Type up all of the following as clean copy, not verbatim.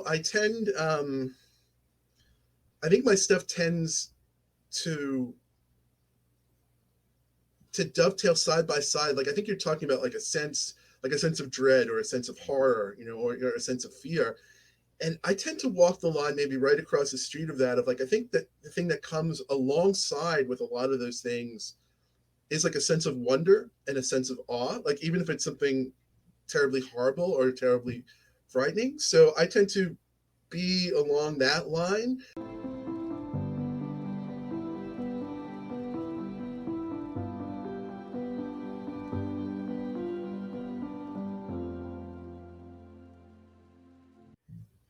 I tend, I think my stuff tends to dovetail side by side. Like I think you're talking about like a sense of dread or a sense of horror, or a sense of fear. And I tend to walk the line maybe right across the street of that. Of like, I think that the thing that comes alongside with a lot of those things is like a sense of wonder and a sense of awe. Like even if it's something terribly horrible or terribly frightening. So I tend to be along that line.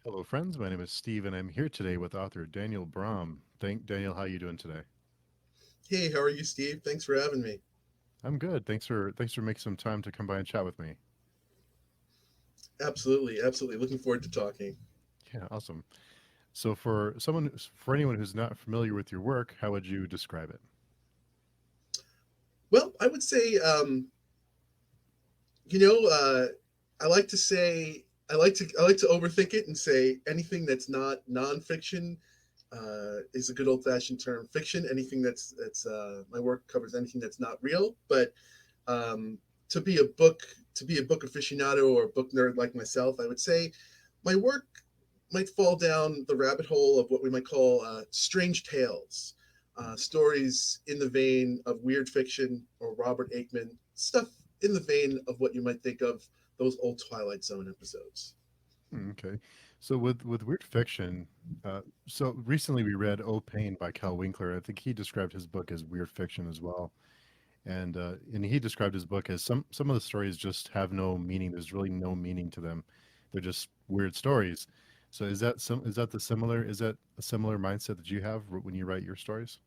Hello, friends. My name is Steve, and I'm here today with author Daniel Braum. Daniel. How are you doing today? Hey, how are you, Steve? Thanks for having me. I'm good. Thanks for making some time to come by and chat with me. Absolutely, absolutely. Looking forward to talking. Yeah, awesome. So, for anyone who's not familiar with your work, how would you describe it? Well, I would say, you know, uh, I like to say I like to overthink it and say anything that's not nonfiction is a good old fashioned term. Fiction, anything that's my work covers anything that's not real. But um, to be a book to be a book aficionado or a book nerd like myself, I would say my work might fall down the rabbit hole of what we might call strange tales, stories in the vein of weird fiction or Robert Aikman stuff in the vein of what you might think of those old Twilight Zone episodes. Okay. So, with weird fiction, so recently we read "Oh Pain" by Cal Winkler. I think he described his book as weird fiction as well, and he described his book as some of the stories just have no meaning. There's really no meaning to them. They're just weird stories. So is that a similar mindset that you have when you write your stories?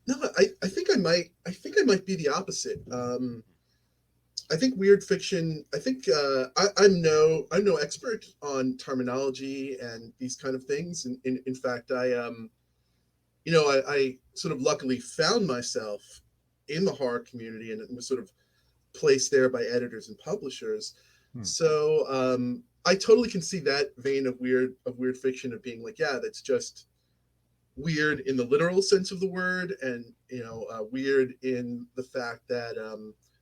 No, I think I might be the opposite. I think weird fiction. I think I'm no expert on terminology and these kind of things. And in fact, I sort of luckily found myself in the horror community and was sort of placed there by editors and publishers. Hmm. So I totally can see that vein of weird fiction of being like, yeah, that's just weird in the literal sense of the word, and weird in the fact that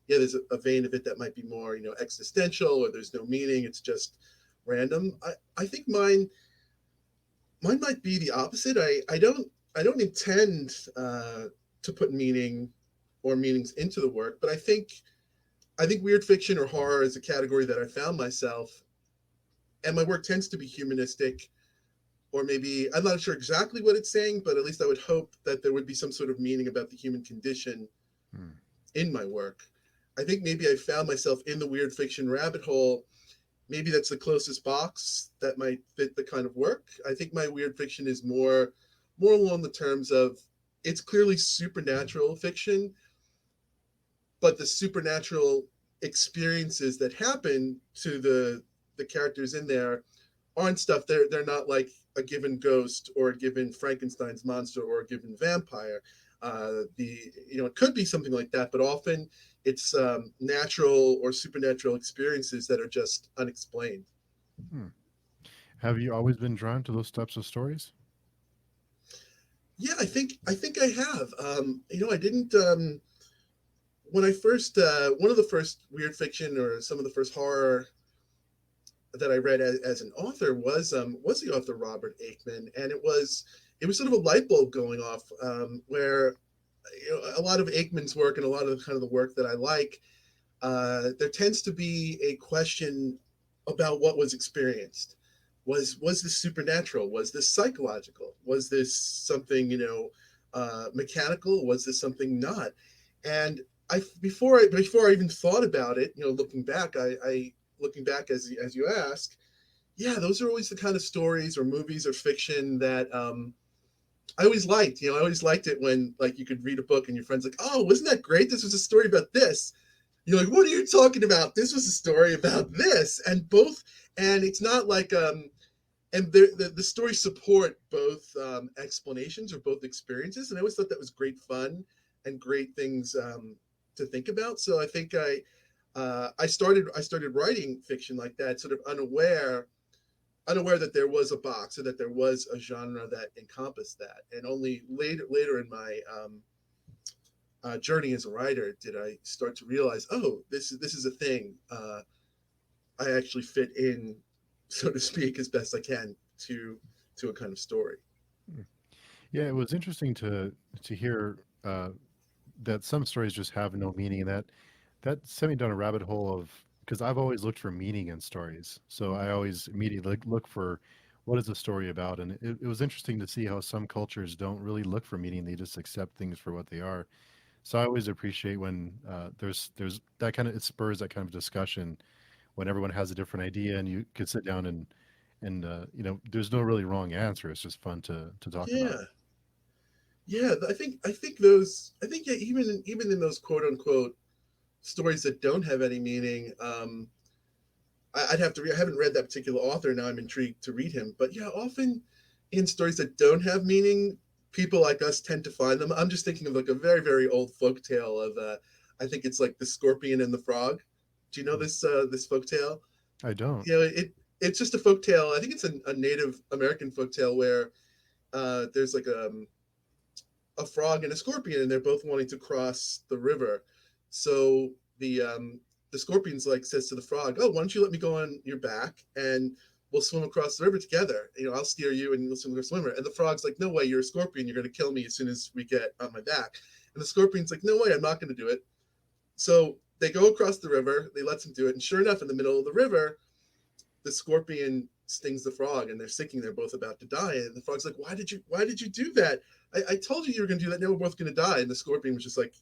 yeah, there's a vein of it that might be more existential, or there's no meaning. It's just random. I think mine might be the opposite. I don't intend to put meaning or meanings into the work, but I think weird fiction or horror is a category that I found myself, and my work tends to be humanistic, or maybe I'm not sure exactly what it's saying, but at least I would hope that there would be some sort of meaning about the human condition Hmm. in my work. I think maybe I found myself in the weird fiction rabbit hole. Maybe that's the closest box that might fit the kind of work. I think my weird fiction is more along the terms of it's clearly supernatural fiction, but the supernatural experiences that happen to the characters in there aren't stuff. They're not like a given ghost or a given Frankenstein's monster or a given vampire. The it could be something like that, but often it's natural or supernatural experiences that are just unexplained. Hmm. Have you always been drawn to those types of stories? Yeah, I think I have. I didn't when I first one of the first weird fiction or some of the first horror that I read as an author was the author Robert Aikman, and it was sort of a light bulb going off where a lot of Aikman's work and a lot of the kind of the work that I like, there tends to be a question about what was experienced. Was this supernatural? Was this psychological? Was this something mechanical? Was this something not? And before I even thought about it, I looking back as you ask, yeah, those are always the kind of stories or movies or fiction that I always liked. I always liked it when like you could read a book and your friends like, oh, wasn't that great? This was a story about this. You're like, what are you talking about? This was a story about this, and it's not like and the stories support both explanations or both experiences, and I always thought that was great fun and great things to think about. So I think I started writing fiction like that, sort of unaware. unaware that there was a box or that there was a genre that encompassed that. And only later in my journey as a writer did I start to realize, oh, this is a thing. I actually fit in, so to speak, as best I can to a kind of story. Mm. Yeah, it was interesting to hear that some stories just have no meaning. That sent me down a rabbit hole of because I've always looked for meaning in stories, so I always immediately look for what is the story about, and it was interesting to see how some cultures don't really look for meaning; they just accept things for what they are. So I always appreciate when there's that kind of it spurs that kind of discussion when everyone has a different idea and you could sit down and there's no really wrong answer. It's just fun to talk about. Yeah, yeah. I think yeah, even in those quote unquote stories that don't have any meaning, I'd have to. I haven't read that particular author. Now I'm intrigued to read him. But yeah, often in stories that don't have meaning, people like us tend to find them. I'm just thinking of like a very old folk tale of. I think it's like the scorpion and the frog. Do you know this folk tale? I don't. You know, it's just a folk tale. I think it's a Native American folk tale where there's like a frog and a scorpion, and they're both wanting to cross the river. So the scorpion's like says to the frog, "Oh, why don't you let me go on your back and we'll swim across the river together? You know, I'll steer you and you'll swim across the river." And the frog's like, "No way, you're a scorpion. You're going to kill me as soon as we get on my back." And the scorpion's like, "No way, I'm not going to do it." So they go across the river. They let him do it, and sure enough, in the middle of the river, the scorpion stings the frog, and they're sinking. They're both about to die, and the frog's like, "Why did you do that? I told you were going to do that. Now we're both going to die." And the scorpion was just like,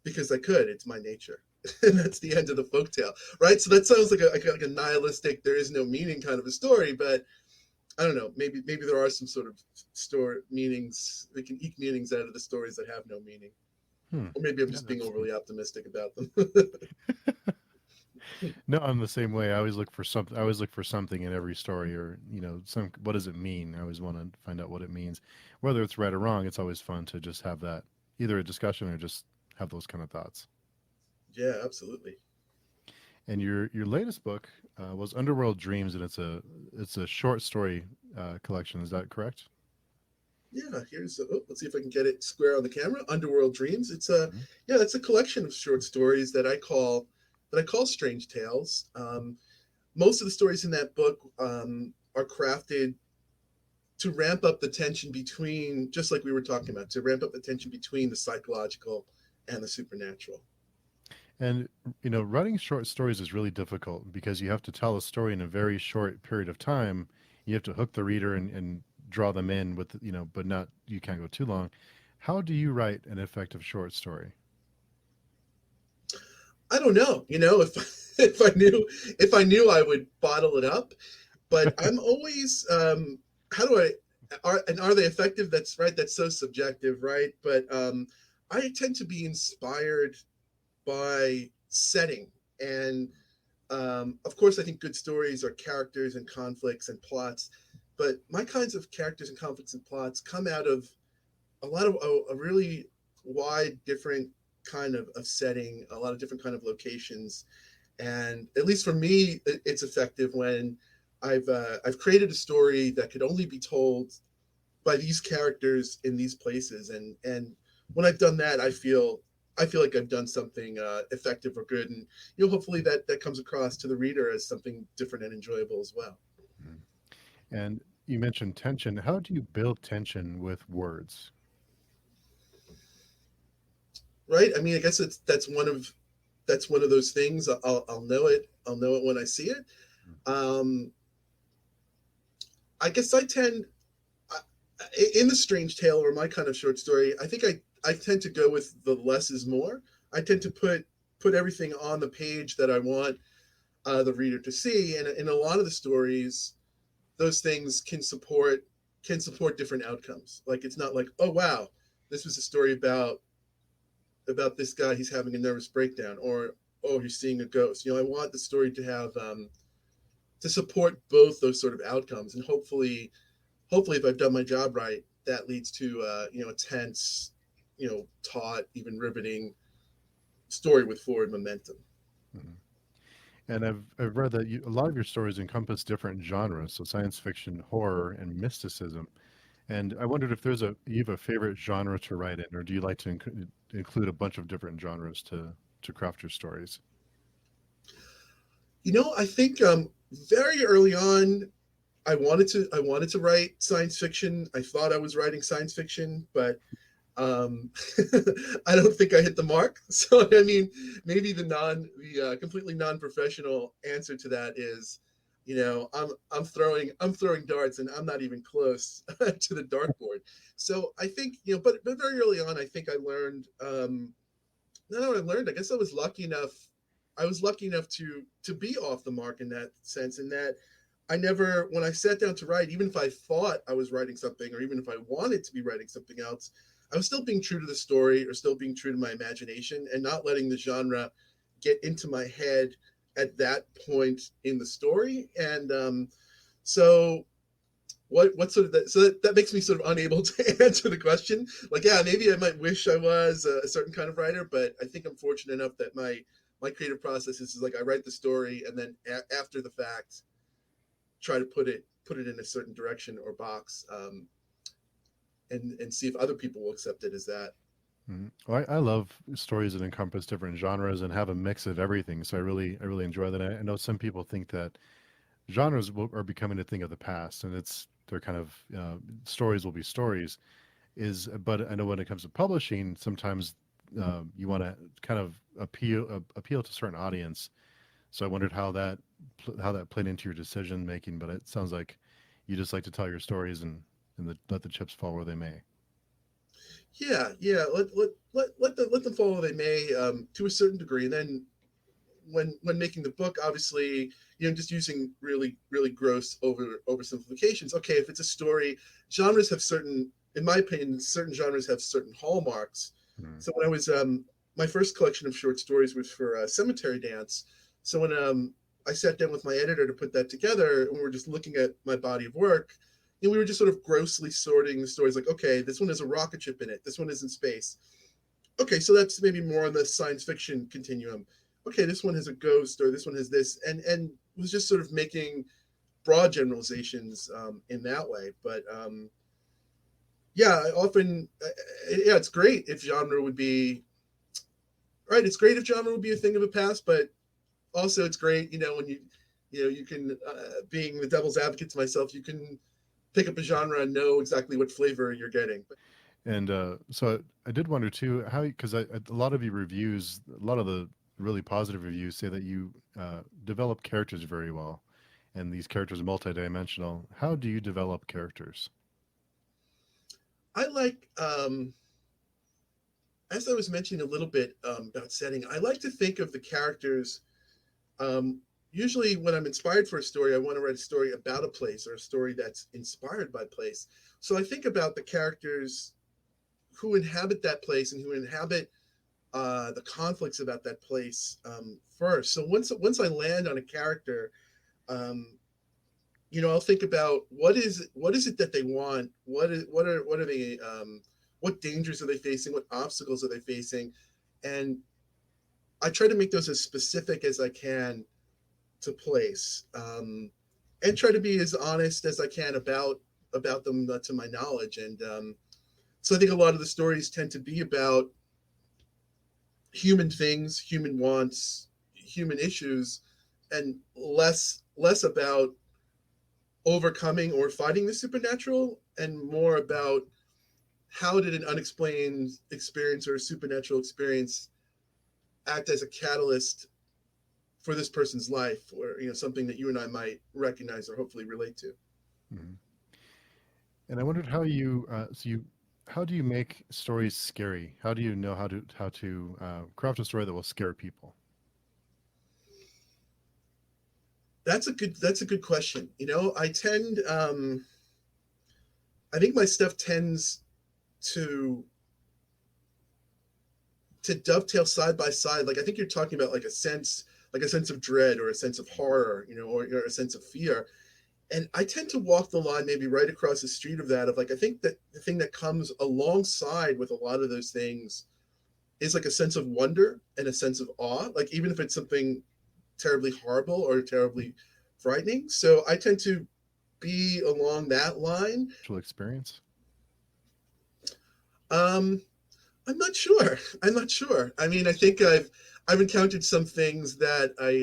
"Because I could. It's my nature." And that's the end of the folktale, right? So that sounds like a nihilistic, there is no meaning kind of a story, but I don't know. Maybe there are some sort of store meanings. We can eke meanings out of the stories that have no meaning, Hmm. or maybe I'm Yeah, just being that's overly optimistic about them. no. I'm the same way. I always look for something. I always look for something in every story, or some. What does it mean? I always want to find out what it means, whether it's right or wrong. It's always fun to just have that either a discussion or just have those kind of thoughts. Yeah, absolutely. And your latest book was Underworld Dreams, and it's a short story collection. Is that correct? Yeah, let's see if I can get it square on the camera. Underworld Dreams. Mhm. Yeah, it's a collection of short stories that I call strange tales. Most of the stories in that book are crafted to ramp up the tension between, just like we were talking about, to ramp up the tension between the psychological and the supernatural. And writing short stories is really difficult because you have to tell a story in a very short period of time. You have to hook the reader and draw them in with but not you can't go too long. How do you write an effective short story? I don't know, if if I knew I would bottle it up, but I'm always how do I are they effective? That's right. That's so subjective, right? But I tend to be inspired by setting. And of course, I think good stories are characters and conflicts and plots. But my kinds of characters and conflicts and plots come out of a lot of a really wide, different kind of setting, a lot of different kind of locations. And at least for me, it's effective when I've created a story that could only be told by these characters in these places. And when I've done that, I feel like I've done something effective or good, and hopefully that comes across to the reader as something different and enjoyable as well. Mhm. And you mentioned tension. How do you build tension with words? Right? I mean, I guess that's one of those things. I'll know it. I'll know it when I see it. Um, I guess in the strange tale or my kind of short story, I think I tend to go with the less is more. I tend to put everything on the page that I want the reader to see, and in a lot of the stories, those things can support different outcomes. Like it's not like, oh wow, this was a story about this guy, he's having a nervous breakdown, or oh, he's seeing a ghost. I want the story to have to support both those sort of outcomes, and hopefully, if I've done my job right, that leads to a tense, taut, even riveting story with forward momentum. Mhm. And I've read that a lot of your stories encompass different genres, so science fiction, horror, and mysticism. And I wondered if you have a favorite genre to write in, or do you like to include a bunch of different genres to craft your stories? I think very early on, I wanted to write science fiction. I thought I was writing science fiction, but um, I don't think I hit the mark. So I mean, maybe the completely non-professional answer to that is, I'm throwing darts and I'm not even close to the dartboard. So I think but very early on, I think I learned. No, I learned. I guess I was lucky enough. I was lucky enough to be off the mark in that sense, in that I never, when I sat down to write, even if I thought I was writing something, or even if I wanted to be writing something else, I was still being true to the story, or still being true to my imagination, and not letting the genre get into my head at that point in the story. And so what sort of that, so that makes me sort of unable to answer the question. Like, yeah, maybe I might wish I was a certain kind of writer, but I think I'm fortunate enough that my creative process is like I write the story, and then after the fact try to put it in a certain direction or box, and see if other people will accept it as that. Mhm. Well, I love stories that encompass different genres and have a mix of everything. So I really enjoy that. I know some people think that are becoming a thing of the past, and they're kind of stories will be stories. But I know when it comes to publishing, sometimes you want to kind of appeal to a certain audience. So I wondered how that played into your decision making. But it sounds like you just like to tell your stories and let the chips fall where they may. Yeah, yeah. Let them follow they may, to a certain degree, and then when making the book, obviously, just using really gross oversimplifications. Okay, if it's a story, genres have certain, in my opinion, certain genres have certain hallmarks. Mm. So when I was my first collection of short stories was for Cemetery Dance. So when I sat down with my editor to put that together, and we were just looking at my body of work, we were just sort of grossly sorting the stories. Like, okay, this one has a rocket ship in it. This one is in space. Okay, so that's maybe more on the science fiction continuum. Okay, this one has a ghost, or this one has this, and was just sort of making broad generalizations in that way. But yeah, yeah, it's great if genre would be right. It's great if genre would be a thing of the past, but also it's great, when you can, being the devil's advocate to myself, you can pick up a genre and know exactly what flavor you're getting. And so I did wonder too how because a lot of your reviews, a lot of the really positive reviews say that you develop characters very well, and these characters are multidimensional. How do you develop characters? I like, as I was mentioning a little bit about setting, I like to think of the characters. Um, Usually, when I'm inspired for a story, I want to write a story about a place, or a story that's inspired by place. So I think about the characters who inhabit that place, and who inhabit the conflicts about that place first. So once I land on a character, um, I'll think about what is it that they want. What are they? What dangers are they facing? What obstacles are they facing? And I try to make those as specific as I can to place, and try to be as honest as I can about them, to my knowledge. And so I think a lot of the stories tend to be about human things, human wants, human issues, and less about overcoming or fighting the supernatural, and more about how did an unexplained experience or a supernatural experience act as a catalyst for this person's life, or something that you and I might recognize or hopefully relate to. Mhm. And I wondered how you how do you make stories scary? How do you know how to craft a story that will scare people? That's a good question. I think my stuff tends to dovetail side by side. Like, I think you're talking about like a sense of dread, or a sense of horror, or a sense of fear. And I tend to walk the line maybe right across the street of that. Of like, I think that the thing that comes alongside with a lot of those things is like a sense of wonder and a sense of awe. Like, even if it's something terribly horrible or terribly frightening. So I tend to be along that line. Actual experience? Um, I'm not sure. I'm not sure. I mean, I think I've encountered some things that I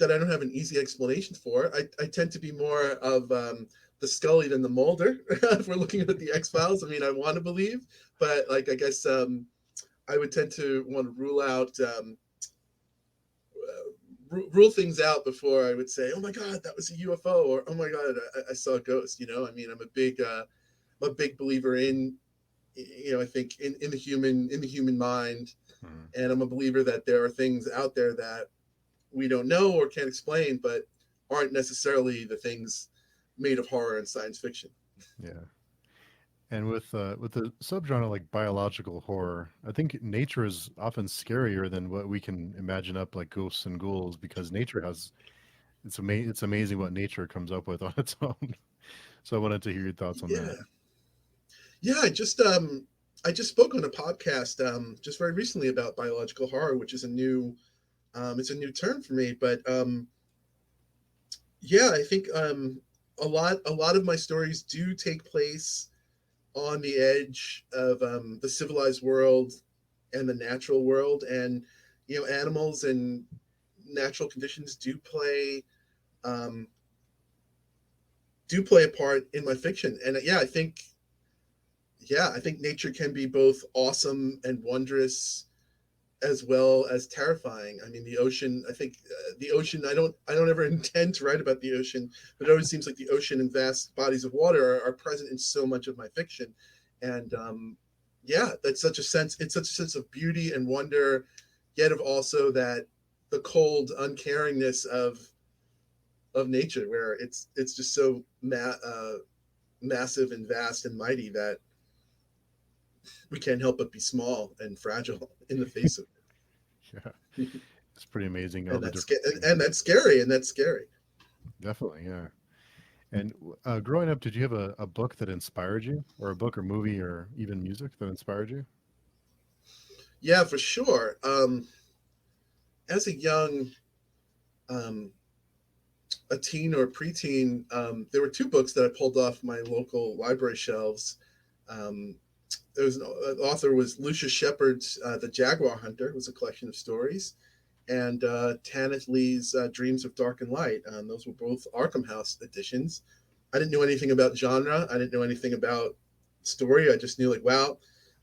don't have an easy explanation for. I tend to be more of the Scully than the Mulder. If we're looking at the X Files, I mean, I want to believe, but like I guess I would tend to want to rule out rule things out before I would say, "Oh my God, that was a UFO," or "Oh my God, I saw a ghost." You know, I mean, I'm a big believer in, I think in the human mind, Mhm. and I'm a believer that there are things out there that we don't know or can't explain, but aren't necessarily the things made of horror and science fiction. Yeah. And with the subgenre like biological horror, I think nature is often scarier than what we can imagine up like ghosts and ghouls because nature has it's amazing what nature comes up with on its own. So I wanted to hear your thoughts on Yeah, that. yeah. I just spoke on a podcast just very recently about biological horror, which is a new it's a new term for me. But yeah, I think a lot of my stories do take place on the edge of the civilized world and the natural world, and animals and natural conditions um, do play a part in my fiction. And I think nature can be both awesome and wondrous as well as terrifying. I mean, the ocean. I think the ocean. I don't ever intend to write about the ocean, but it always seems like the ocean and vast bodies of water are present in so much of my fiction. And yeah, that's such a sense. It's such a sense of beauty and wonder, yet of also that the cold uncaringness of nature, where it's just so massive and vast and mighty that we can't help but be small and fragile in the face of Yeah, it. it's pretty amazing all And the different things. that's scary, and that's scary. Definitely, yeah. And growing up, did you have a book that inspired you, or a book or movie or even music that inspired you? Yeah, for sure. As a young um, a teen or a preteen, there were two books that I pulled off my local library shelves. Um, there was an author was Lucius Shepard's The Jaguar Hunter. It was a collection of stories, and Tanith Lee's Dreams of Dark and Light. Those were both Arkham House editions. I didn't know anything about genre. I didn't know anything about story. I just knew like, wow,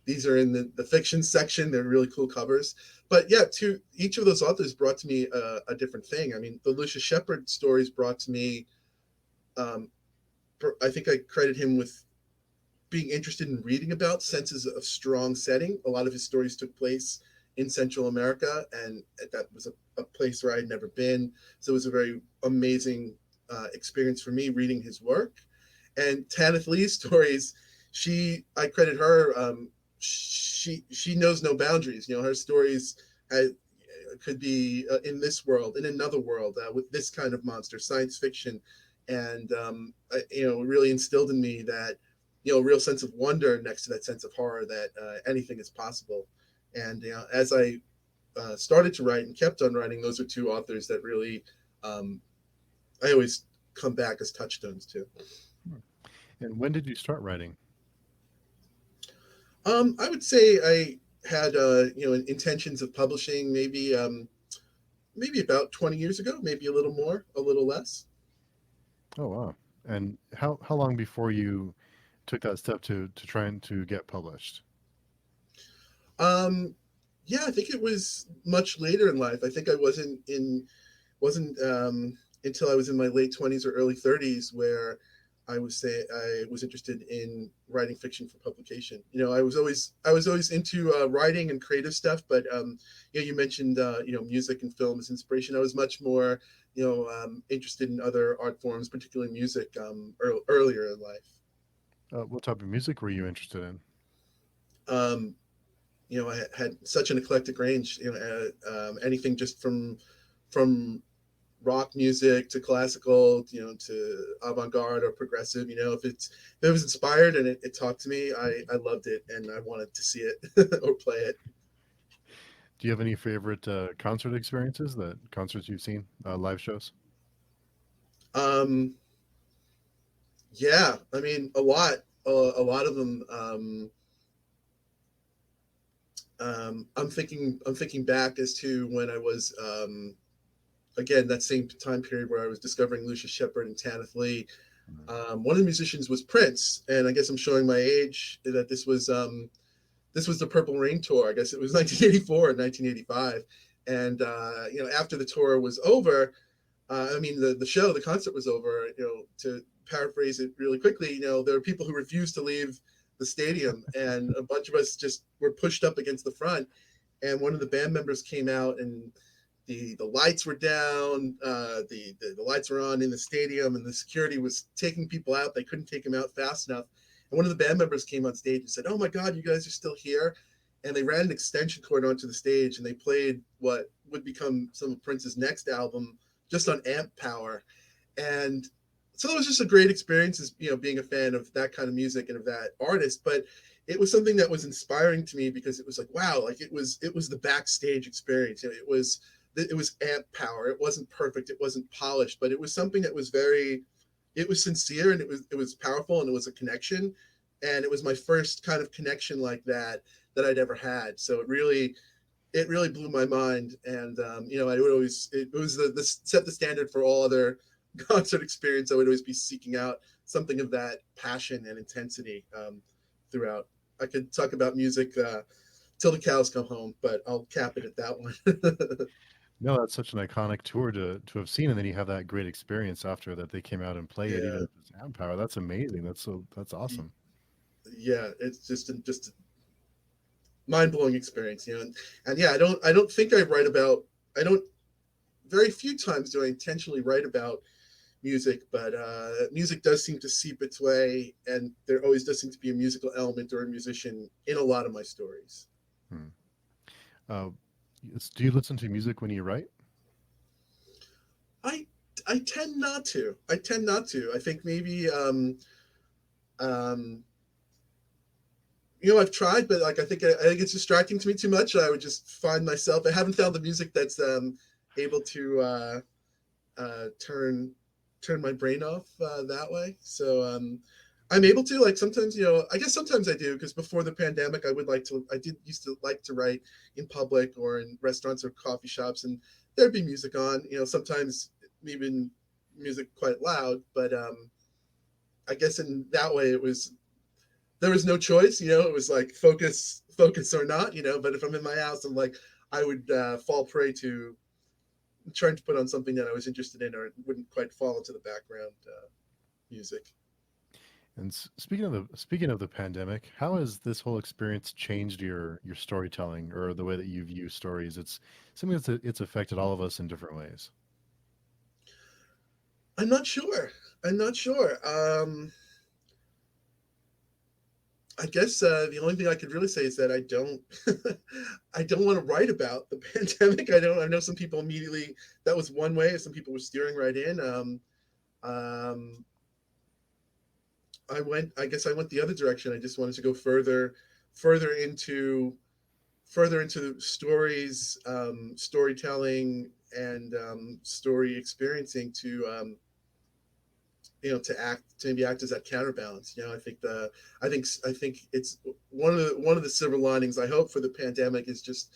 these are in the fiction section. They're really cool covers. But yeah, each of those authors brought to me a different thing. I mean, the Lucius Shepard stories brought to me. Um, I think I credit him with being interested in reading about senses of strong setting. A lot of his stories took place in Central America, and that was a place where I had never been. So it was a very amazing experience for me reading his work. And Tanith Lee's stories, I credit her. She knows no boundaries. Her stories had, could be in this world, in another world, with this kind of monster, science fiction, and really instilled in me that a real sense of wonder next to that sense of horror that anything is possible. And as I started to write and kept on writing, those are two authors that really um, I always come back as touchstones to. Hmm. And when did you start writing? I would say I had intentions of publishing maybe about 20 years ago, maybe a little more, a little less. Oh wow! And how long before you took that step to trying to get published? Um, yeah, I think it was much later in life. I think I wasn't until I was in my late 20s or early 30s where I was interested in writing fiction for publication. I was always into writing and creative stuff, but you mentioned music and film as inspiration. I was much more interested in other art forms, particularly music, earlier in life. What type of music were you interested in? Um, I had such an eclectic range. Anything just from rock music to classical, to avant-garde or progressive. If it was inspired and it talked to me, I loved it and I wanted to see it or play it. Do you have any favorite concert experiences? That concerts you've seen, live shows? Um, yeah, I mean, a lot of them. I'm thinking back as to when I was again that same time period where I was discovering Lucius Shepard and Tanith Lee. One of the musicians was Prince, and I guess I'm showing my age that this was the Purple Rain tour. I guess it was 1984 and 1985, and after the tour was over, I mean the concert was over. To paraphrase it really quickly, there were people who refused to leave the stadium, and a bunch of us just were pushed up against the front. And one of the band members came out, and the lights were down, the lights were on in the stadium, and the security was taking people out. They couldn't take them out fast enough. And one of the band members came on stage and said, "Oh my God, you guys are still here!" And they ran an extension cord onto the stage, and they played what would become some of Prince's next album, just on amp power. And so it was just a great experience, as being a fan of that kind of music and of that artist. But it was something that was inspiring to me because it was like, wow, like it was the backstage experience. It was amp power. It wasn't perfect, it wasn't polished, but it was something that was very, it was sincere, and it was powerful, and it was a connection. And it was my first kind of connection like that I'd ever had. So it really blew my mind. And I would always, it was the set the standard for all other concert experience. I would always be seeking out something of that passion and intensity throughout. I could talk about music till the cows come home, but I'll cap it at that one. No, that's such an iconic tour to have seen, and then you have that great experience after that they came out and played, even Yeah, if it's sound power. That's amazing. That's awesome. yeah, it's just a mind blowing experience, and yeah, I don't think I write about, I don't, very few times do I intentionally write about music, but music does seem to seep its way, and there always does seem to be a musical element or a musician in a lot of my stories. Hmm. Uh, do you listen to music when you write? I I tend not to. I tend not to. I think maybe um, I've tried, but like I think it's distracting to me too much. I would just find myself. I haven't found the music that's able to turn my brain off that way. So I'm able to, like, sometimes, I guess sometimes I do, because before the pandemic I did used to like to write in public or in restaurants or coffee shops, and there'd be music on. Sometimes even music quite loud, but I guess in that way there was no choice. It was like focus or not. But if I'm in my house, I'm like, I would fall prey to trying to put on something that I was interested in, or it wouldn't quite fall into the background music. And speaking of the pandemic, how has this whole experience changed your storytelling or the way that you view stories? It's something it's affected all of us in different ways. I'm not sure. I'm not sure. I guess the only thing I could really say is that I don't, I don't want to write about the pandemic. I don't. I know some people immediately, that was one way. Some people were steering right in. Um, I guess I went the other direction. I just wanted to go further into, further into stories, storytelling, and story experiencing to maybe act as that counterbalance. I think it's one of the silver linings I hope for the pandemic is just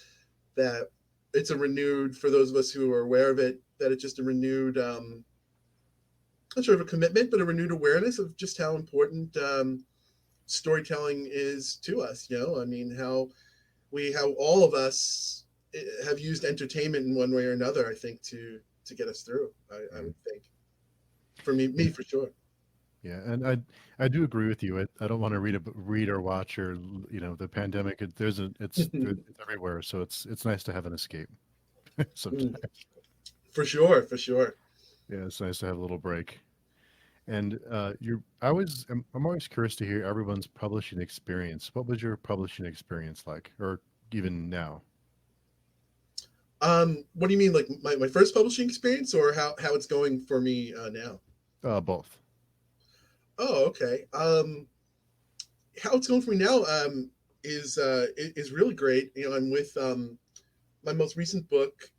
that it's a renewed, for those of us who are aware of it, that it's just a renewed, not sure of a commitment, but a renewed awareness of just how important storytelling is to us. I mean, how all of us have used entertainment in one way or another. I think to get us through. I Mm. would think, for me for sure. Yeah, and I do agree with you. I don't want to read or watch or the pandemic. It's everywhere, so it's nice to have an escape sometimes. For sure, for sure. Yeah, it's nice to have a little break. And I'm always curious to hear everyone's publishing experience. What was your publishing experience like, or even now? What do you mean, like my first publishing experience, or how it's going for me now? Both. Oh, okay. How it's going for me now is really great. I'm with my most recent book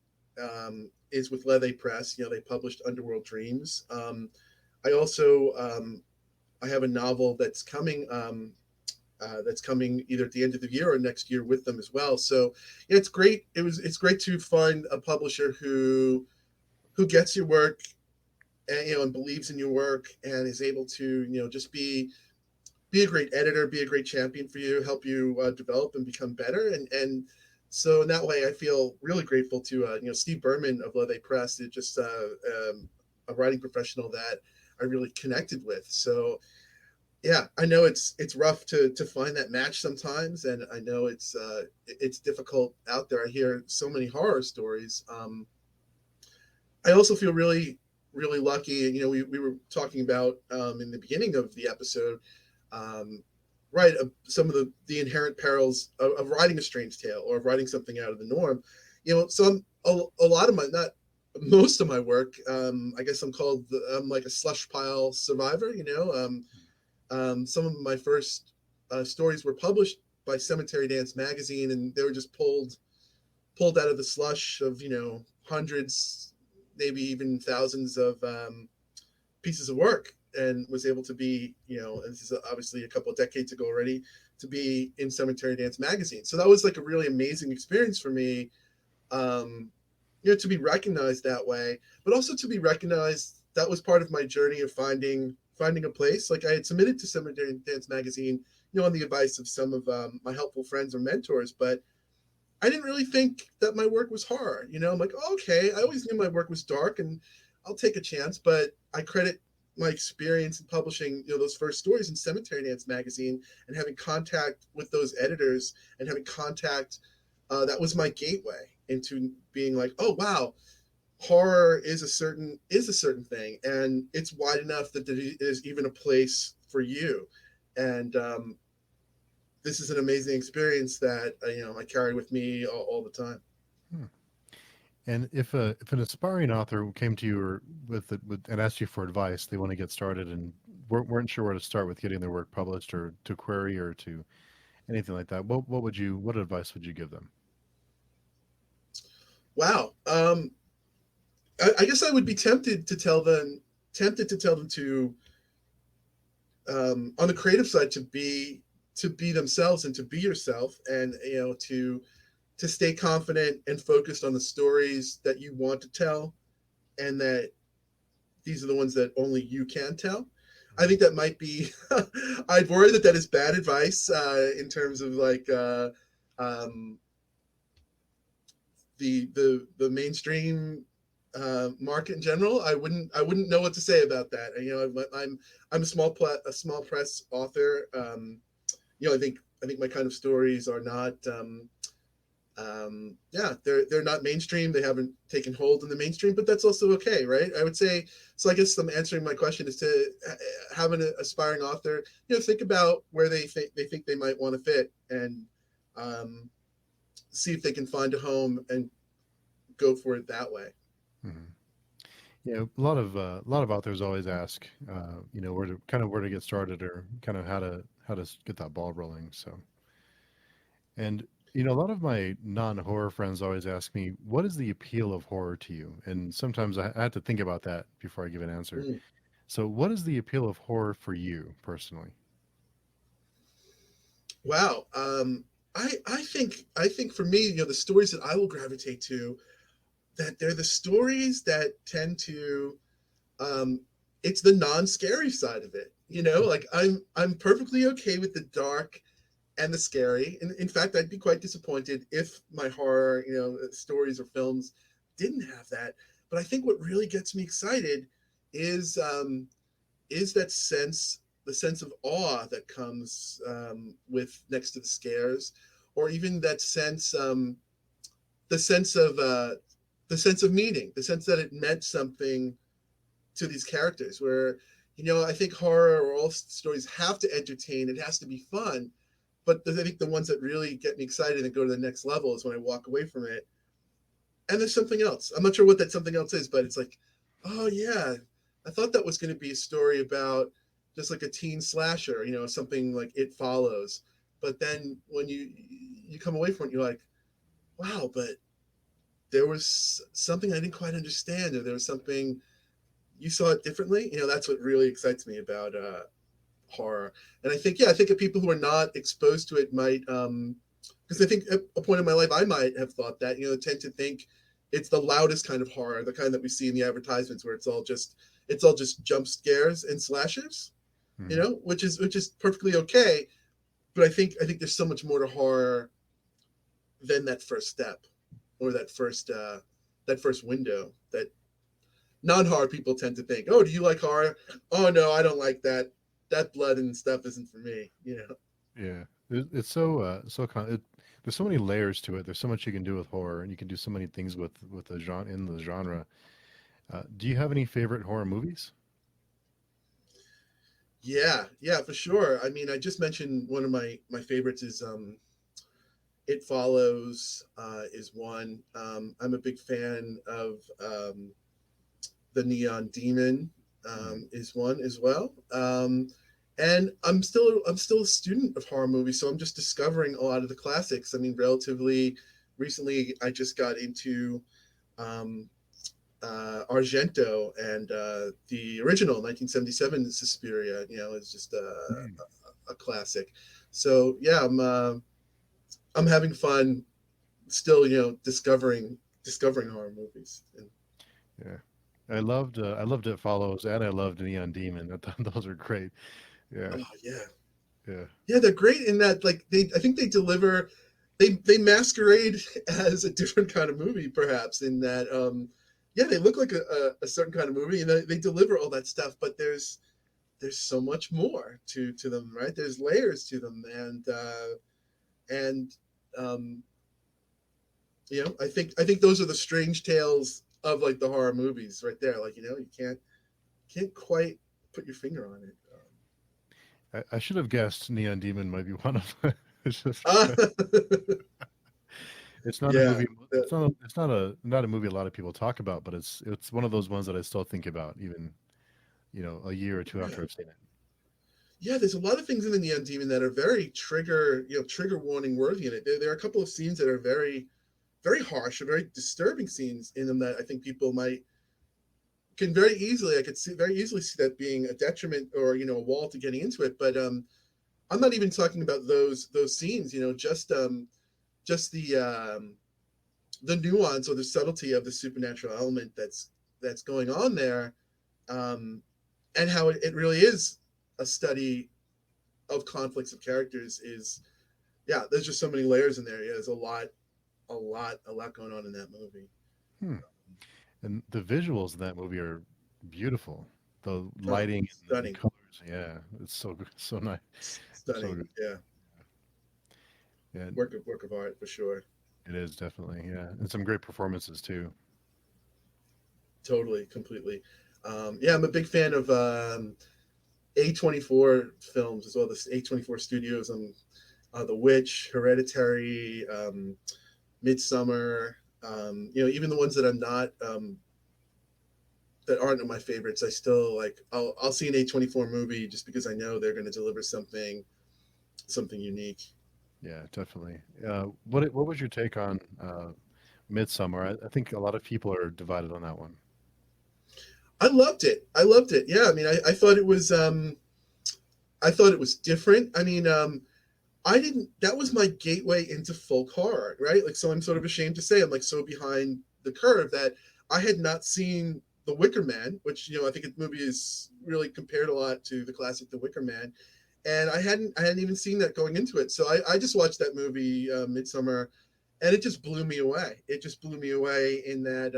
is with Lethe Press. They published Underworld Dreams. I also I have a novel that's coming either at the end of the year or next year with them as well. So yeah, it's great. It's great to find a publisher who gets your work and and believes in your work and is able to just be a great editor, be a great champion for you, help you develop and become better. And so in that way, I feel really grateful to Steve Berman of Lethe Press, just a writing professional that I really connected with. So yeah, I know it's rough to find that match sometimes, and I know it's difficult out there. I hear so many horror stories. I also feel really lucky. And we were talking about in the beginning of the episode, um, right? Some of the inherent perils of writing a strange tale or of writing something out of the norm. A lot of my not most of my work. I guess I'm like a slush pile survivor. Some of my first stories were published by Cemetery Dance magazine, and they were just pulled out of the slush of hundreds, maybe even thousands of pieces of work, and was able to be and this is obviously a couple of decades ago already, to be in Cemetery Dance magazine. So that was like a really amazing experience for me, um, to be recognized that way, but also to be recognized that was part of my journey of finding a place. Like I had submitted to Cemetery Dance magazine, on the advice of some of my helpful friends or mentors, but I didn't really think that my work was horror. I'm like, oh, okay, I always knew my work was dark, and I'll take a chance. But I credit my experience in publishing, those first stories in Cemetery Dance magazine, and having contact with those editors, and having contact that was my gateway into being like, oh wow, horror is a certain thing, and it's wide enough that there is even a place for you. And this is an amazing experience that I carry with me all the time. Hmm. And if an aspiring author came to you or with and asked you for advice, they want to get started and weren't sure where to start with getting their work published or to query or to anything like that, what advice would you give them? Wow. I guess I would be tempted to tell them to, on the creative side, to be themselves and to be yourself, and to stay confident and focused on the stories that you want to tell, and that these are the ones that only you can tell. I think that might be. I'd worry that is bad advice in terms of like um, the mainstream market in general. I wouldn't know what to say about that. I'm a small press author. I think my kind of stories are not. Yeah, they're not mainstream. They haven't taken hold in the mainstream, but that's also okay, right? I would say so. I guess I'm answering my question is to have an aspiring author, think about where they think they might want to fit, and um, see if they can find a home and go for it that way. Hmm. Yeah, a lot of authors always ask, where to get started or kind of how to get that ball rolling. So, and a lot of my non-horror friends always ask me, "What is the appeal of horror to you?" And sometimes I have to think about that before I give an answer. Mm. So, what is the appeal of horror for you personally? Wow. I think for me, the stories that I will gravitate to, that they're the stories that tend to um, it's the non-scary side of it. Like I'm perfectly okay with the dark and the scary. And in fact, I'd be quite disappointed if my horror, stories or films didn't have that. But I think what really gets me excited is um, is the sense of awe that comes with next to the scares, or even that sense, the sense of meaning, the sense that it meant something to these characters. Where I think horror or all stories have to entertain. It has to be fun, but I think the ones that really get me excited and go to the next level is when I walk away from it and there's something else. I'm not sure what that something else is, but it's like, oh yeah, I thought that was going to be a story about just like a teen slasher, something like It Follows. But then when you come away from it, you're like, wow, but there was something I didn't quite understand, or there was something you saw it differently. That's what really excites me about horror. And I think if people who are not exposed to it might, because I think at a point in my life I might have thought that, tend to think it's the loudest kind of horror, the kind that we see in the advertisements, where it's all just jump scares and slashers, Mhm. which is perfectly okay. But I think there's so much more to horror than that first step, or that first window that non-horror people tend to think, oh, do you like horror? Oh no, I don't like that. That blood and stuff isn't for me. Yeah, it's there's so many layers to it. There's so much you can do with horror, and you can do so many things with the genre in the genre. Do you have any favorite horror movies? Yeah, for sure. I mean, I just mentioned one of my favorites is It Follows, is one. I'm a big fan of The Neon Demon, Mm. is one as well. And I'm still a student of horror movies, so I'm just discovering a lot of the classics. I mean, relatively recently, I just got into um, Argento, and the original 1977 Suspiria. Is just Mm. a classic. So yeah, I'm having fun still. Discovering horror movies. And, Yeah, I loved It Follows, and I loved Neon Demon. I thought those are great. Yeah, oh yeah, yeah, yeah, they're great in that. Like I think they deliver. They masquerade as a different kind of movie, perhaps, in that. Yeah, they look like a certain kind of movie, and they deliver all that stuff. But there's so much more to them, right? There's layers to them, and um, I think those are the strange tales of like the horror movies, right there. Like you can't quite put your finger on it. I should have guessed Neon Demon might be one of them. It's just Uh, it's not a yeah, movie. It's not a movie a lot of people talk about, but it's one of those ones that I still think about, even a year or two yeah. after I've seen it. Yeah, there's a lot of things in the Neon Demon that are very trigger warning worthy in it. There are a couple of scenes that are very, very harsh or very disturbing scenes in them that I think people might can very easily. I could see very easily see that being a detriment, or a wall to getting into it. But I'm not even talking about those scenes. Just the nuance or the subtlety of the supernatural element that's going on there, um, and how it really is a study of conflicts of characters. Is Yeah, there's just so many layers in there. Yeah, there's a lot going on in that movie. Hmm. And the visuals in that movie are beautiful. The Oh, lighting and the stunning, colors, yeah, it's so good, so nice, so stunning. good. Yeah, Yeah, work of art for sure. it is definitely, yeah, and some great performances too. Totally, completely. Yeah, I'm a big fan of A24 films as well. The A24 studios. The Witch, Hereditary, Midsummer. Even the ones that I'm not that aren't my favorites, I still like. I'll see an A24 movie just because I know they're going to deliver something unique. Yeah, definitely. What was your take on Midsummer? I think a lot of people are divided on that one. I loved it. I loved it. Yeah, I mean, I thought it was different. I mean, I didn't. That was my gateway into folk horror, right? Like, so I'm sort of ashamed to say I'm like so behind the curve that I had not seen The Wicker Man, which I think the movie is really compared a lot to the classic The Wicker Man, and I hadn't even seen that going into it. So I just watched that movie, Midsummer, and it just blew me away. It just blew me away in that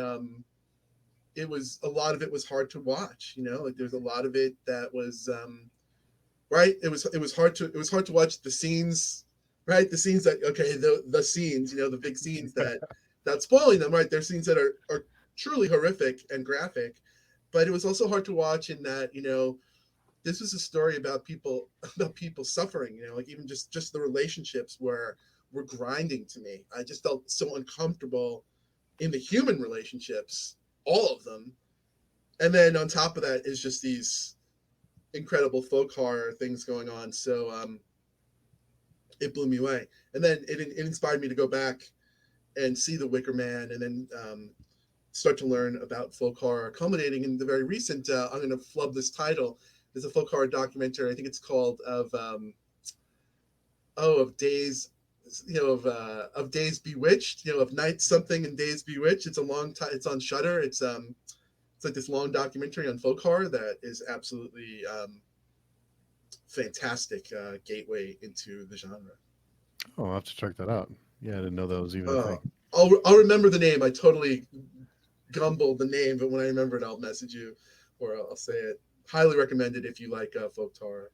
it was a lot of it was hard to watch. Like there's a lot of it that was right. It was hard to watch the scenes, right? The scenes that okay, the scenes, the big scenes that spoiling them, right? There's scenes that are truly horrific and graphic, but it was also hard to watch in that this is a story about people suffering. Like even just the relationships were grinding to me. I just felt so uncomfortable in the human relationships, all of them, and then on top of that is just these incredible folk horror things going on. So it blew me away, and then it inspired me to go back and see The Wicker Man, and then start to learn about folk horror, culminating in the very recent. I'm going to flub this title. There's a folk horror documentary. I think it's called of days, of days bewitched. Of nights something and days bewitched. It's a long time. It's on Shutter. It's like this long documentary on folk horror that is absolutely fantastic gateway into the genre. Oh, I'll have to check that out. Yeah, I didn't know that was even a Uh, thing. I'll remember the name. I totally gumbled the name, but when I remember it, I'll message you or I'll say it. Highly recommended if you like folk horror.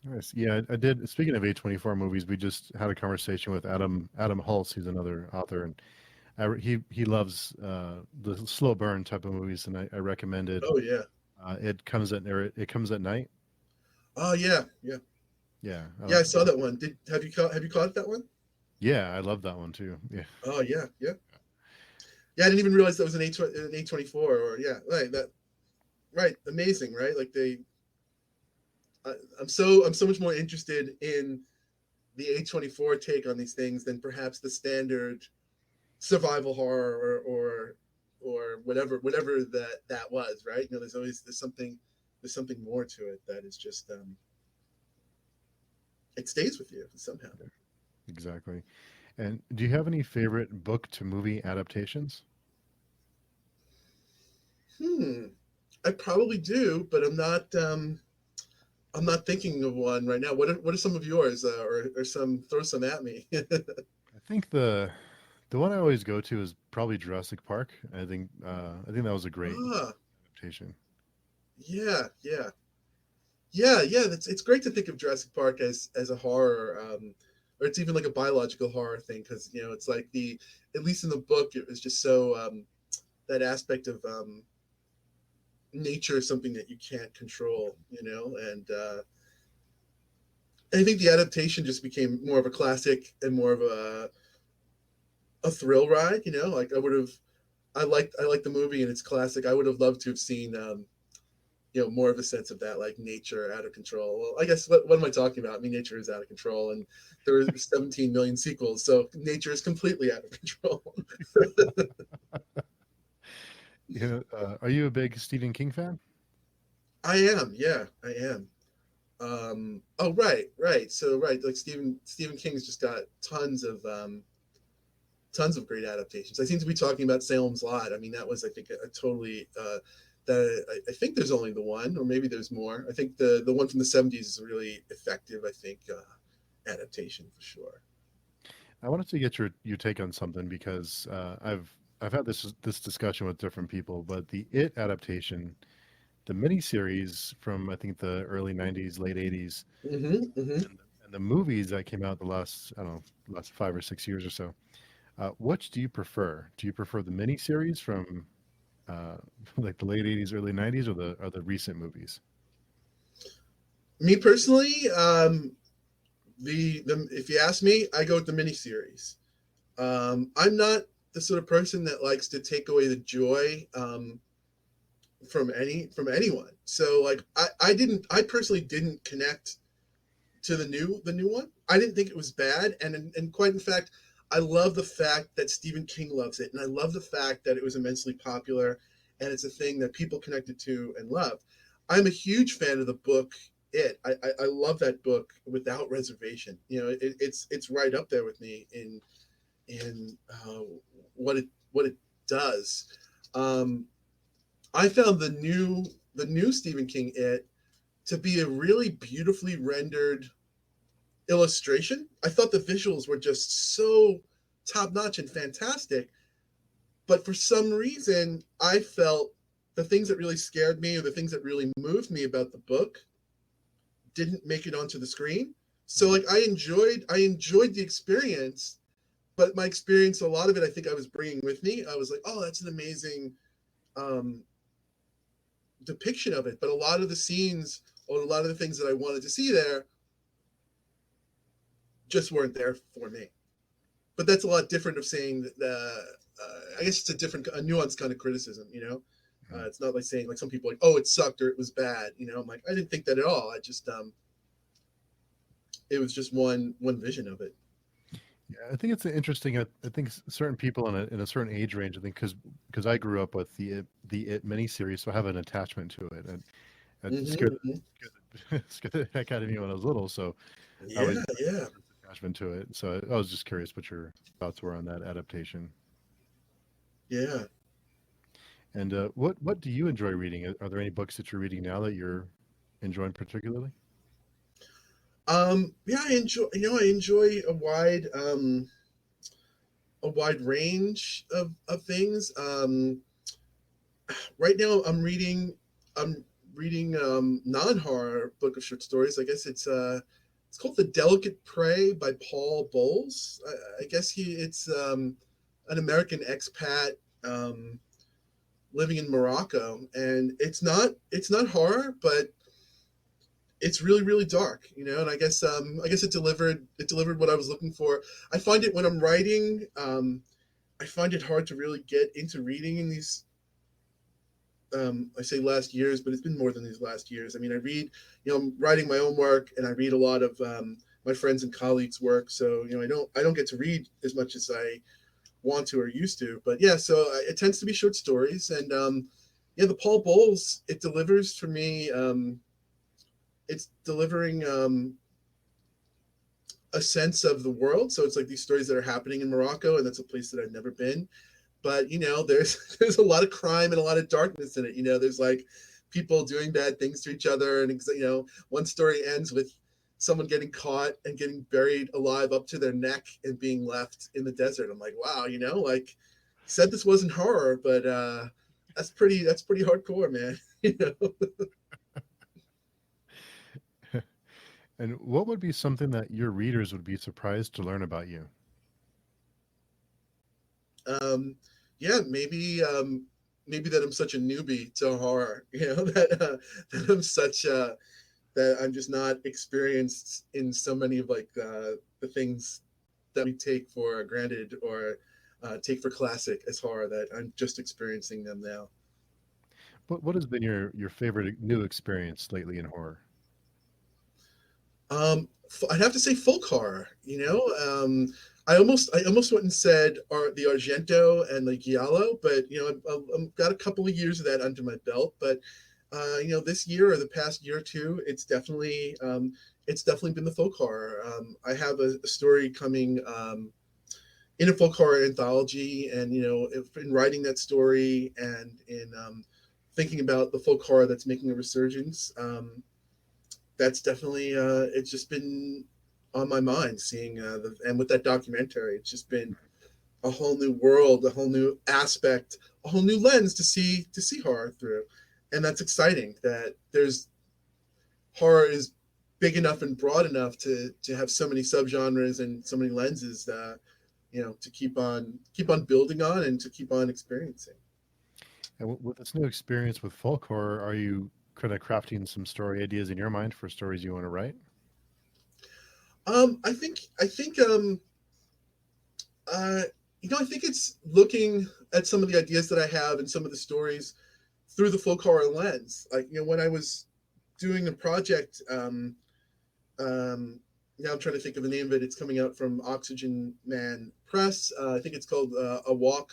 Nice. Yeah, I did. Speaking of A24 movies, we just had a conversation with Adam Hulse, who's another author, and he loves the slow burn type of movies, and I recommended Oh yeah. it comes at night. Oh yeah. Yeah. Yeah, Yeah. I saw that one. Did have you caught that one? yeah, I love that one too. Yeah, Oh yeah. Yeah. Yeah. I didn't even realize that was an A24 or yeah. Right. That right. Amazing. Right. Like I'm so much more interested in the A24 take on these things than perhaps the standard survival horror or whatever that was, right? There's something more to it that is just it stays with you somehow. yeah, exactly. And do you have any favorite book to movie adaptations? Hmm. I probably do, but I'm not thinking of one right now. What are some of yours, or some throw some at me? I think the one I always go to is probably Jurassic Park. I think that was a great Ah, adaptation. yeah, yeah, yeah. It's great to think of Jurassic Park as a horror, or it's even like a biological horror thing because it's like the at least in the book it was just so that aspect of nature is something that you can't control, and I think the adaptation just became more of a classic and more of a thrill ride. Like I like the movie and it's classic. I would have loved to have seen more of a sense of that, like nature out of control. Well, I guess what am I talking about? I mean, nature is out of control, and there are 17 million sequels, so nature is completely out of control. Are you a big Stephen King fan? I am, yeah, I am. Oh, right, right. So, right, like Stephen King's just got tons of great adaptations. I seem to be talking about Salem's Lot. I mean, that was, I think, a totally that I think there's only the one, or maybe there's more. I think the one from the '70s is a really effective. I think adaptation for sure. I wanted to get your take on something because I've had this discussion with different people, but the It adaptation, the miniseries from I think the early '90s, late '80s, Mm-hmm. and the movies that came out the last I don't know last 5 or 6 years or so. Which do you prefer? Do you prefer the miniseries from uh, like the late '80s, early '90s, or the recent movies? Me personally, the if you ask me, I go with the miniseries. I'm not the sort of person that likes to take away the joy from anyone. So like I personally didn't connect to the new one. I didn't think it was bad, and quite in fact, I love the fact that Stephen King loves it, and I love the fact that it was immensely popular, and it's a thing that people connected to and loved. I'm a huge fan of the book. I love that book without reservation. It's right up there with me in what it does. Um, I found the new Stephen King to be a really beautifully rendered illustration. I thought the visuals were just so top notch and fantastic. But for some reason, I felt the things that really scared me or the things that really moved me about the book didn't make it onto the screen. So Mhm. like I enjoyed the experience, but my experience, a lot of it, I think I was bringing with me. I was like, oh, that's an amazing um, depiction of it. But a lot of the scenes or a lot of the things that I wanted to see there just weren't there for me. But that's a lot different of saying that. I guess it's a nuanced kind of criticism. Mhm. It's not like saying like some people like, oh, it sucked or it was bad. I'm like, I didn't think that at all. It was just one vision of it. Yeah, I think it's interesting. I think certain people in a certain age range. I think because I grew up with the It miniseries, so I have an attachment to it, and it Hmm. Hmm. scared the heck out of me when I was little. So I Yeah, was yeah, attachment to it. So I was just curious what your thoughts were on that adaptation. yeah. And what do you enjoy reading? Are there any books that you're reading now that you're enjoying particularly? Yeah, I enjoy a wide range of things. Right now I'm reading non-horror book of short stories. I guess it's called The Delicate Prey by Paul Bowles. I guess it's an American expat um, living in Morocco, and it's not horror, but it's really really dark, you know. And I guess it delivered what I was looking for. I find it when I'm writing, I find it hard to really get into reading in these I say last years, but it's been more than these last years. I mean, I read, you know, I'm writing my own work, and I read a lot of my friends and colleagues' work. So, you know, I don't get to read as much as I want to or used to. But yeah, so it tends to be short stories, and yeah, the Paul Bowles, it delivers for me. It's delivering a sense of the world. So it's like these stories that are happening in Morocco, and that's a place that I've never been. But you know, there's there's a lot of crime and a lot of darkness in it. You know, there's like people doing bad things to each other, and you know, one story ends with someone getting caught and getting buried alive up to their neck and being left in the desert. I'm like, wow, you know, like you said this wasn't horror, but that's pretty hardcore, man. You know. And what would be something that your readers would be surprised to learn about you? um, yeah, maybe that I'm such a newbie to horror. You know that I'm such that I'm just not experienced in so many of like the things that we take for granted or take for classic as horror, that I'm just experiencing them now. What has been your favorite new experience lately in horror? I'd have to say folk horror. You know, I almost went and said the Argento and the Giallo, but you know, I've got a couple of years of that under my belt. But you know, this year or the past year or two, it's definitely been the folk horror. I have a story coming in a folk horror anthology, and you know, if, in writing that story and in thinking about the folk horror that's making a resurgence, that's definitely it's just been on my mind. Seeing and with that documentary, it's just been a whole new world, a whole new aspect, a whole new lens to see horror through, and that's exciting. That there's horror is big enough and broad enough to have so many subgenres and so many lenses, you know, to keep on building on and to keep on experiencing. And with this new experience with folk horror, are you kind of crafting some story ideas in your mind for stories you want to write? I think uh, you know, I think it's looking at some of the ideas that I have and some of the stories through the folk horror lens. Like, you know, when I was doing a project, now I'm trying to think of the name of it. It's coming out from Oxygen Man Press. I think it's called A Walk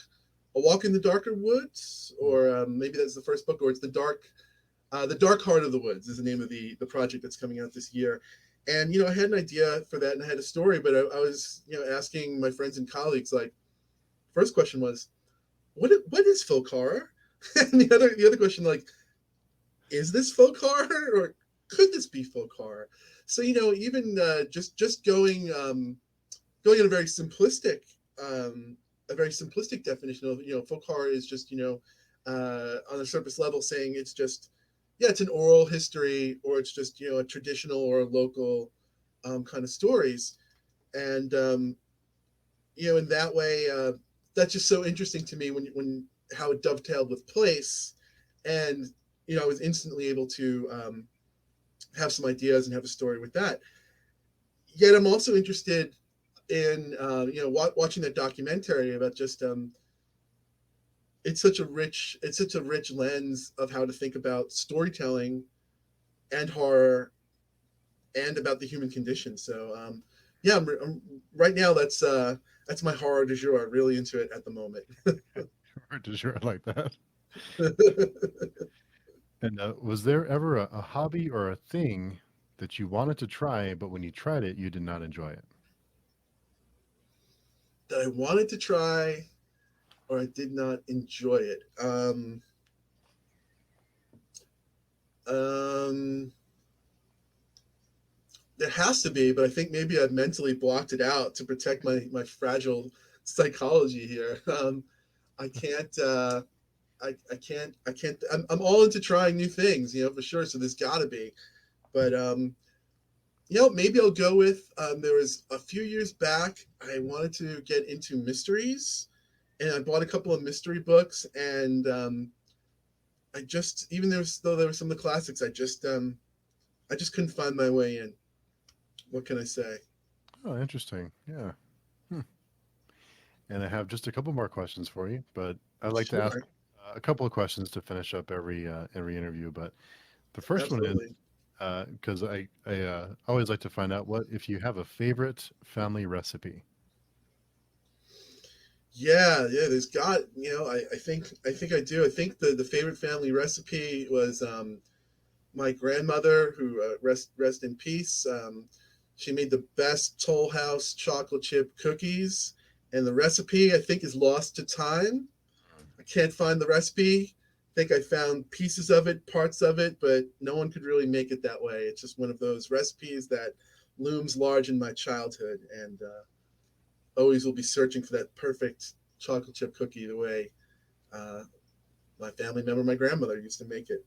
in the Darker Woods, Mm. or maybe that's the first book, or it's the Dark Heart of the Woods is the name of the project that's coming out this year. And you know, I had an idea for that and I had a story, but I was, you know, asking my friends and colleagues, like, first question was, what is folk horror? And the other question, like, is this folk horror or could this be folk horror? So you know, even just going in a very simplistic definition of, you know, folk horror is just, you know, on a surface level saying it's just, yeah, it's an oral history, or it's just, you know, a traditional or a local kind of stories. And you know, in that way, that's just so interesting to me when how it dovetailed with place. And you know, I was instantly able to have some ideas and have a story with that. Yet I'm also interested in you know, watching that documentary about just it's such a rich lens of how to think about storytelling and horror and about the human condition. So Yeah, right now that's my horror du jour. Really into it at the moment. Or does your like that? And was there ever a hobby or a thing that you wanted to try, but when you tried it, you did not enjoy it? That I wanted to try or I did not enjoy it. Um, there has to be, but I think maybe I've mentally blocked it out to protect my fragile psychology here. I can't. I can't. I'm all into trying new things, for sure. So there's got to be, but maybe I'll go with. There was a few years back, I wanted to get into mysteries, and I bought a couple of mystery books, and I just, even though there were some of the classics, I just couldn't find my way in. What can I say? Oh, interesting. Yeah. Hmm. And I have just a couple more questions for you, but I'd like to ask Sure, a couple of questions to finish up every interview. But the first one is absolutely. because I always like to find out what if you have a favorite family recipe. Yeah. There's got, I think I do. I think the favorite family recipe was my grandmother, who rest in peace. She made the best Toll House chocolate chip cookies, and the recipe I think is lost to time. I can't find the recipe. I think I found pieces of it, parts of it, but no one could really make it that way. It's just one of those recipes that looms large in my childhood, and always will be searching for that perfect chocolate chip cookie the way uh, my family member, my grandmother, used to make it.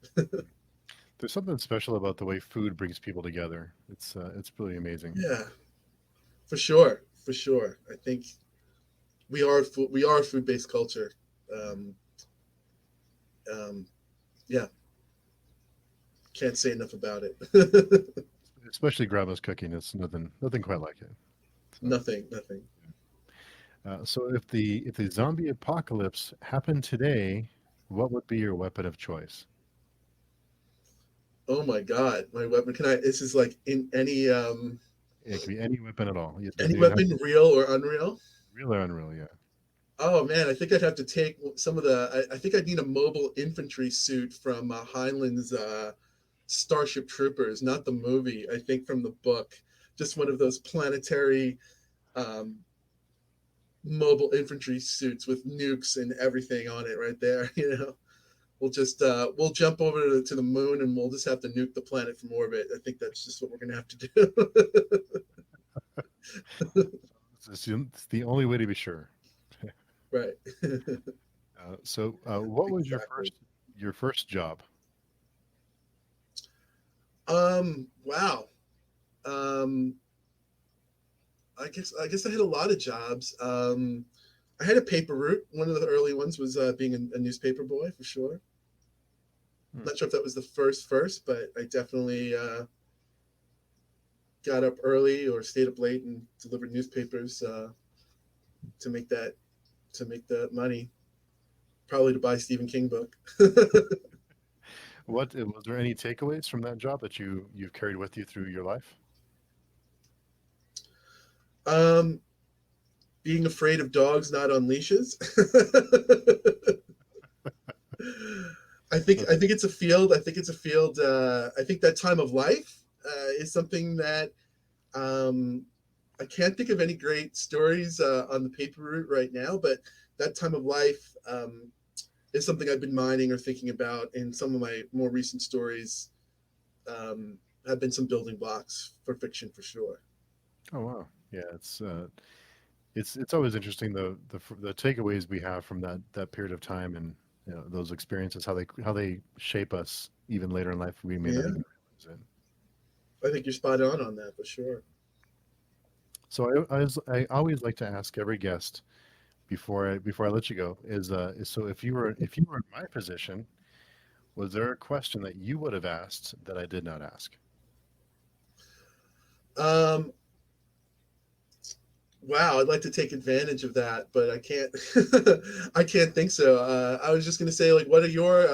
There's something special about the way food brings people together. It's really amazing. Yeah, for sure, for sure. I think we are a food based culture. Um, um, yeah, can't say enough about it. Especially grandma's cooking. It's nothing quite like it. So. Nothing. So if the zombie apocalypse happened today, what would be your weapon of choice? Oh my God, my weapon. Can I? This is like in It could be any weapon at all. It doesn't any even have to weapon, real or unreal. be real or unreal. Yeah. Oh man, I think I'd have to take some of the. I think I'd need a mobile infantry suit from Heinlein's Starship Troopers, not the movie. I think from the book, just one of those planetary um, mobile infantry suits with nukes and everything on it right there. We'll jump over to the moon and we'll just have to nuke the planet from orbit. I think that's just what we're gonna have to do. It's the only way to be sure. Right. What was Exactly. your first job? Wow. Um, I guess I had a lot of jobs. I had a paper route. One of the early ones was being a newspaper boy for sure. Hmm. Not sure if that was the first, but I definitely got up early or stayed up late and delivered newspapers to make that to make the money. Probably to buy a Stephen King book. What was there any takeaways from that job that you've carried with you through your life? um, Being afraid of dogs not on leashes. I think it's a field. I think it's a field. I think that time of life is something that um, I can't think of any great stories on the paper route right now, but that time of life is something I've been mining or thinking about. In some of my more recent stories um, have been some building blocks for fiction for sure. Oh wow, yeah, it's always interesting the takeaways we have from that period of time and those experiences how they shape us even later in life. We may not Yeah, even realize it. I think you're spot on that for sure. So I always like to ask every guest before I let you go is so if you were in my position, was there a question that you would have asked that I did not ask? Um, wow, I'd like to take advantage of that, but I can't. I can't think so. I was just going to say, like, what are your?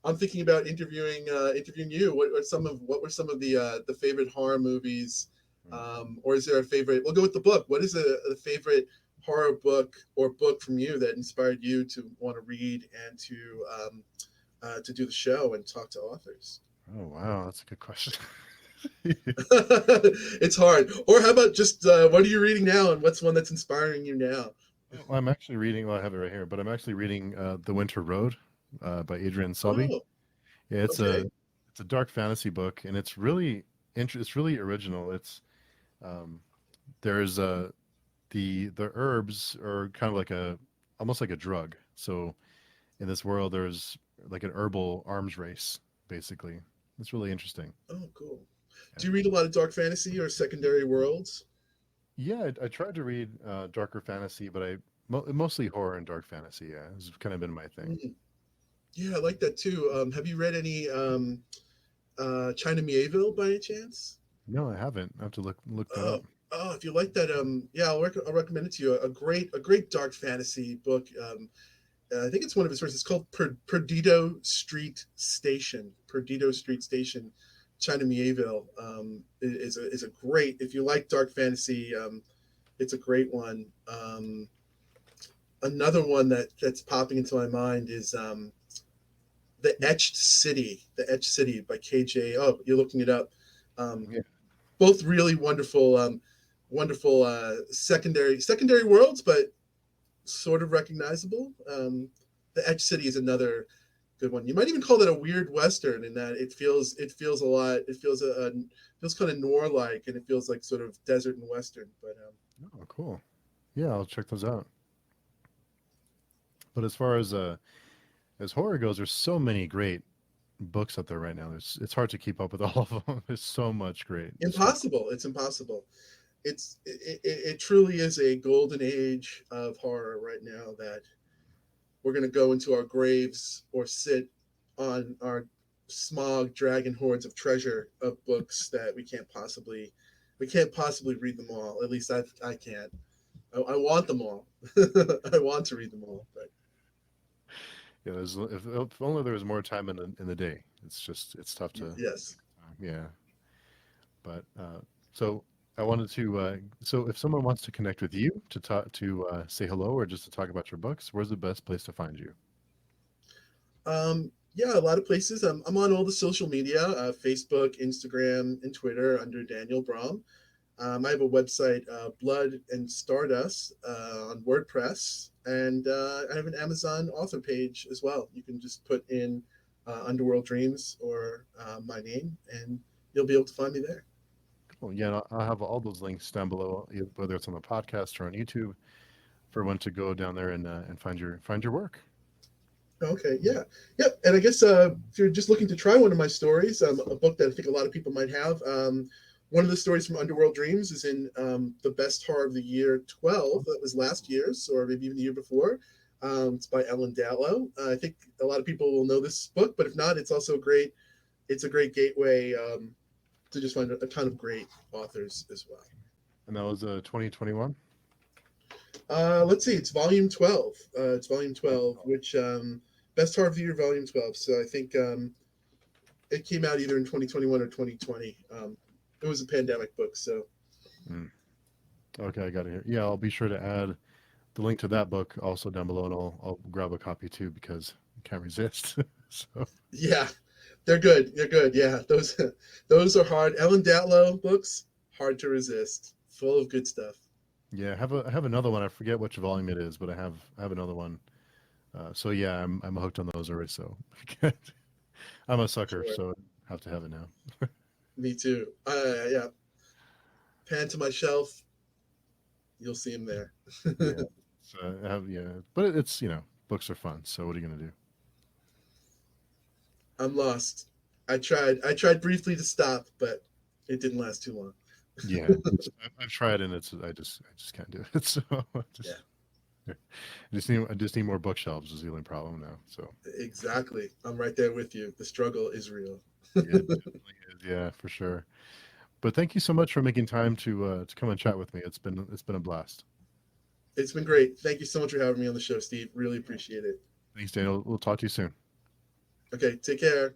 I'm thinking about interviewing you. What were some of the favorite horror movies Mm. Or is there a favorite? We'll go with the book. What is a favorite horror book or book from you that inspired you to want to read and to do the show and talk to authors? Oh wow, that's a good question. It's hard. Or how about just what are you reading now, and what's one that's inspiring you now? Oh, I'm actually reading. Well, I have it right here, but I'm actually reading "The Winter Road" by Adrian Selby. Oh, Yeah, okay. it's a dark fantasy book, and it's really it's really original. It's um, there's the herbs are kind of like a almost like a drug. So in this world, there's like an herbal arms race, basically. It's really interesting. Oh, cool. Yeah, Do you read a lot of dark fantasy or secondary worlds? yeah. I tried to read darker fantasy, but mostly horror and dark fantasy. Yeah, it's kind of been my thing. Mm, yeah, I like that too. Have you read any China Mieville by any chance? No, I haven't. I have to look that Oh, up. oh, if you like that, yeah, I'll recommend it to you. A great dark fantasy book. I think it's one of his first. It's called Perdido Street Station. Perdido Street Station, China Mieville is a great. If you like dark fantasy, it's a great one. Another one that's popping into my mind is the Etched City. The Etched City by KJ. Oh, you're looking it up. Um, Yeah. both really wonderful, wonderful secondary worlds, but sort of recognizable. The Edge City is another good one. You might even call that a weird western in that it feels a lot. It feels feels kind of noir like, and it feels like sort of desert and western. But Oh, cool. Yeah, I'll check those out. But as horror goes, there's so many great books out there right now. It's hard to keep up with all of them. There's so much great stuff. impossible. It's impossible. It truly is a golden age of horror right now that we're going to go into our graves or sit on our smog dragon hordes of treasure of books that we can't possibly read them all. At least I can't. I want them all. I want to read them all, but Yeah, if only there was more time in the day. It's just it's tough to yes. yeah. But so I wanted to so if someone wants to connect with you to talk to say hello or just to talk about your books, where's the best place to find you? Yeah, a lot of places. I'm on all the social media, Facebook, Instagram, and Twitter under Daniel Braum. I have a website, Blood and Stardust, on WordPress, and I have an Amazon author page as well. You can just put in Underworld Dreams or my name, and you'll be able to find me there. Well, yeah, I'll have all those links down below, whether it's on the podcast or on YouTube, for one to go down there and find your work. Okay, yeah, yep. And I guess if you're just looking to try one of my stories, a book that I think a lot of people might have, one of the stories from Underworld Dreams is in the best horror of the year 12. That was last year's, or maybe even the year before. It's by Ellen Dallow. I think a lot of people will know this book, but if not, it's also great. It's a great gateway to just find a ton of great authors as well. And that was 2021. Let's see, it's volume 12. It's volume 12, which best horror of the year, volume 12. So I think it came out either in 2021 or 2020. It was a pandemic book, so Mm. Okay, I got it here. Yeah, I'll be sure to add the link to that book also down below, and I'll grab a copy too because I can't resist. So yeah, they're good. They're good. Yeah, those are hard. Ellen Datlow books, hard to resist. Full of good stuff. yeah, I have another one. I forget which volume it is, but I have another one. So yeah, I'm hooked on those already. So I'm a sucker, Sure, so I have to have it now. me too. Yeah, pan to my shelf. You'll see him there. Yeah, so I have yeah, but it's books are fun. So what are you gonna do? I'm lost. I tried. I tried briefly to stop, but it didn't last too long. Yeah, I've tried and I just can't do it. So Yeah, I just need more bookshelves is the only problem now. So exactly. I'm right there with you. The struggle is real. yeah, it definitely is. Yeah, for sure. But thank you so much for making time to come and chat with me. It's been a blast. It's been great. Thank you so much for having me on the show, Steve. Really appreciate it. Thanks, Daniel. We'll talk to you soon. Okay, take care.